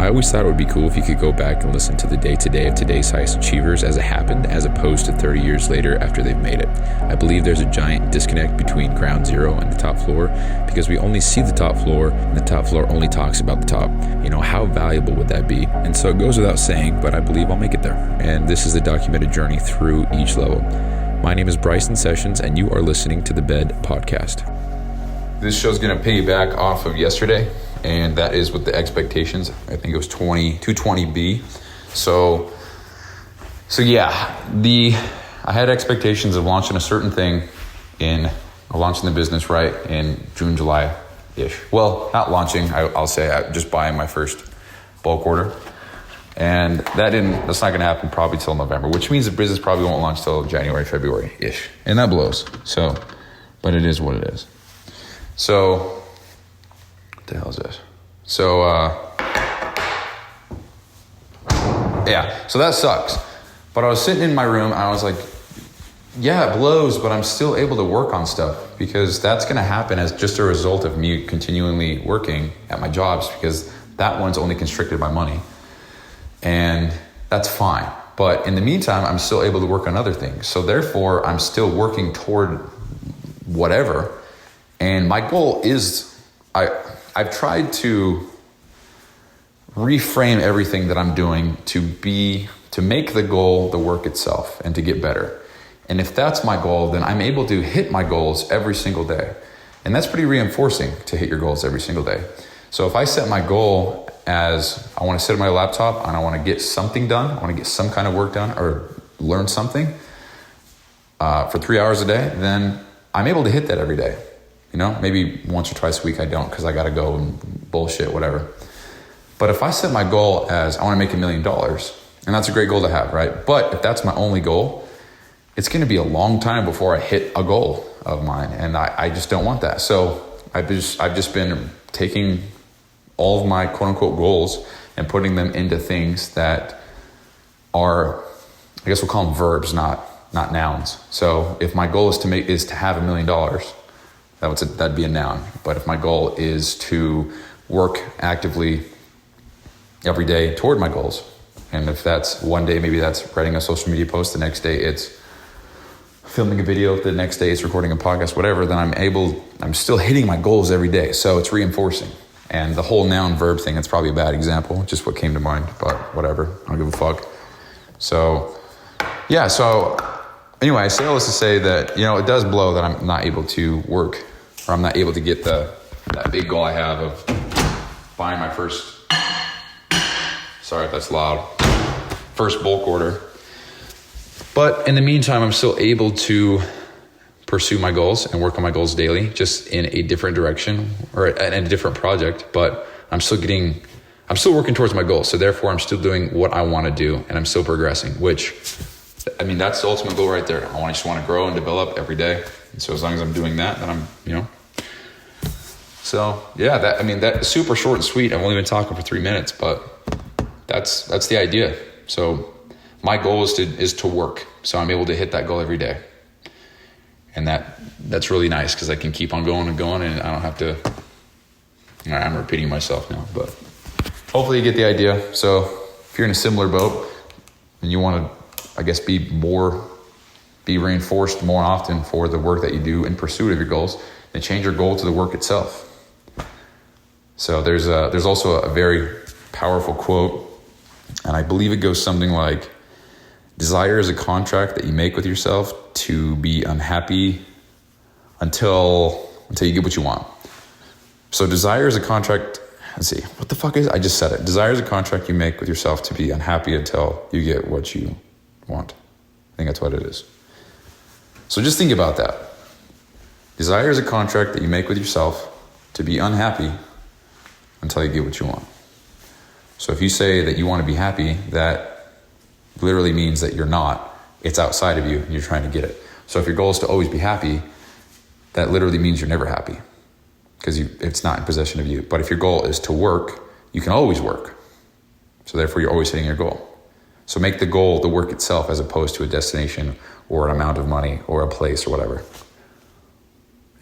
I always thought it would be cool if you could go back and listen to the day-to-day of today's highest achievers as it happened, as opposed to 30 years later after they've made it. I believe there's a giant disconnect between ground zero and the top floor because we only see the top floor and the top floor only talks about the top. You know, how valuable would that be? And so it goes without saying, but I believe I'll make it there. And this is the documented journey through each level. My name is Bryson Sessions, and you are listening to the Bed Podcast. This show's going to piggyback off of yesterday, and that is with the expectations. I think it was 220B. So yeah, I had expectations of launching a certain thing launching the business right in June, July-ish. Well, not launching, I'll say just buying my first bulk order. And that's not going to happen probably till November, which means the business probably won't launch till January, February-ish. And that blows. But it is what it is. So, what the hell is this? So that sucks. But I was sitting in my room and I was like, yeah, it blows, but I'm still able to work on stuff because that's going to happen as just a result of me continually working at my jobs because that one's only constricted by money. And that's fine. But in the meantime, I'm still able to work on other things. So therefore, I'm still working toward whatever. And my goal is, I've tried to reframe everything that I'm doing to make the goal the work itself and to get better. And if that's my goal, then I'm able to hit my goals every single day. And that's pretty reinforcing to hit your goals every single day. So if I set my goal as I want to sit at my laptop and I want to get something done, I want to get some kind of work done or learn something for 3 hours a day, then I'm able to hit that every day. You know, maybe once or twice a week I don't because I got to go and bullshit, whatever. But if I set my goal as I want to make $1 million, and that's a great goal to have, right? But if that's my only goal, it's going to be a long time before I hit a goal of mine. And I just don't want that. So I've just been taking all of my quote unquote goals and putting them into things that are, I guess we'll call them verbs, not nouns. So if my goal is to have $1 million, that'd be a noun. But if my goal is to work actively every day toward my goals, and if that's one day, maybe that's writing a social media post, the next day it's filming a video, the next day it's recording a podcast, whatever, then I'm still hitting my goals every day. So it's reinforcing. And the whole noun verb thing, it's probably a bad example, just what came to mind, but whatever, I don't give a fuck. So anyway, I say all this to say that, you know, it does blow that I'm not able to work, or I'm not able to get that big goal I have of buying my first, sorry if that's loud, first bulk order. But in the meantime, I'm still able to pursue my goals and work on my goals daily, just in a different direction or in a different project, but I'm still working towards my goals. So therefore I'm still doing what I want to do and I'm still progressing, which, I mean, that's the ultimate goal right there. I just want to grow and develop every day. And so as long as I'm doing that, then I'm, you know. So yeah, that's super short and sweet. I've only been talking for 3 minutes, but that's the idea. So my goal is to work. So I'm able to hit that goal every day. And that's really nice because I can keep on going and going and I don't have to, I'm repeating myself now, but hopefully you get the idea. So if you're in a similar boat and you want to, I guess, be reinforced more often for the work that you do in pursuit of your goals, then change your goal to the work itself. So there's also a very powerful quote, and I believe it goes something like, desire is a contract that you make with yourself to be unhappy until you get what you want. So desire is a contract, let's see, what the fuck is it? I just said it. Desire is a contract you make with yourself to be unhappy until you get what you want. I think that's what it is. So just think about that. Desire is a contract that you make with yourself to be unhappy until you get what you want. So if you say that you want to be happy, that literally means that you're not. It's outside of you and you're trying to get it. So if your goal is to always be happy, that literally means you're never happy because it's not in possession of you. But if your goal is to work, you can always work. So therefore you're always hitting your goal. So make the goal the work itself as opposed to a destination or an amount of money or a place or whatever.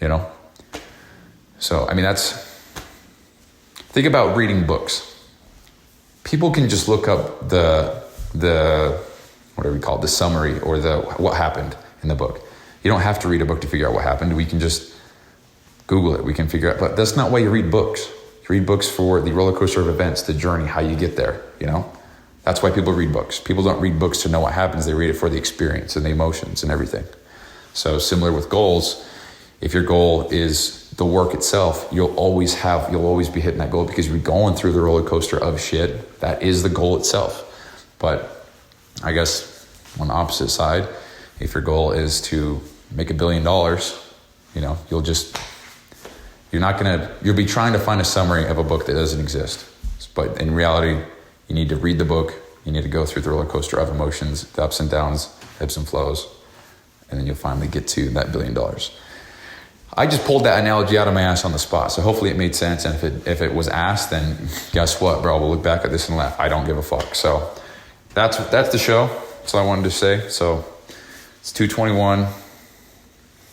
You know? So, I mean, think about reading books. people can just look up the whatever you call it, the summary or the what happened in the book. You don't have to read a book to figure out what happened. We can just Google it. We can figure out, but that's not why you read books. You read books for the roller coaster of events, the journey, how you get there, you know? That's why people read books. People don't read books to know what happens. They read it for the experience and the emotions and everything. So similar with goals, if your goal is the work itself, you'll always be hitting that goal because you're going through the roller coaster of shit. That is the goal itself. But I guess on the opposite side, if your goal is to make $1 billion, you know, you'll be trying to find a summary of a book that doesn't exist. But in reality, you need to read the book. You need to go through the roller coaster of emotions, the ups and downs, ebbs and flows, and then you'll finally get to that $1 billion. I just pulled that analogy out of my ass on the spot, so hopefully it made sense. And if it was asked, then guess what, bro? We'll look back at this and laugh. I don't give a fuck. So that's the show. That's all I wanted to say. So it's 2:21.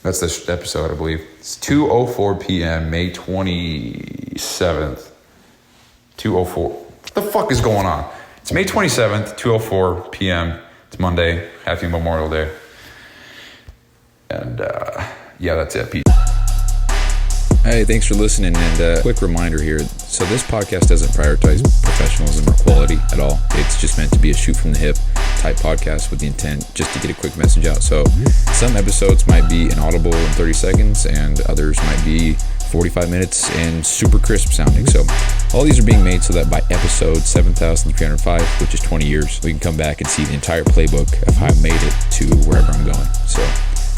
That's this episode, I believe. It's 2:04 p.m., May 27th. 2:04. What the fuck is going on? It's May 27th, 2:04 p.m. It's Monday. Happy Memorial Day. And yeah, that's it. Peace. Hey, thanks for listening. And quick reminder here. So this podcast doesn't prioritize professionalism or quality at all. It's just meant to be a shoot from the hip type podcast with the intent just to get a quick message out. So some episodes might be inaudible in 30 seconds and others might be 45 minutes and super crisp sounding. So all these are being made so that by episode 7,305, which is 20 years, we can come back and see the entire playbook of how I made it to wherever I'm going. So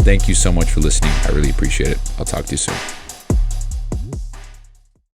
thank you so much for listening. I really appreciate it. I'll talk to you soon.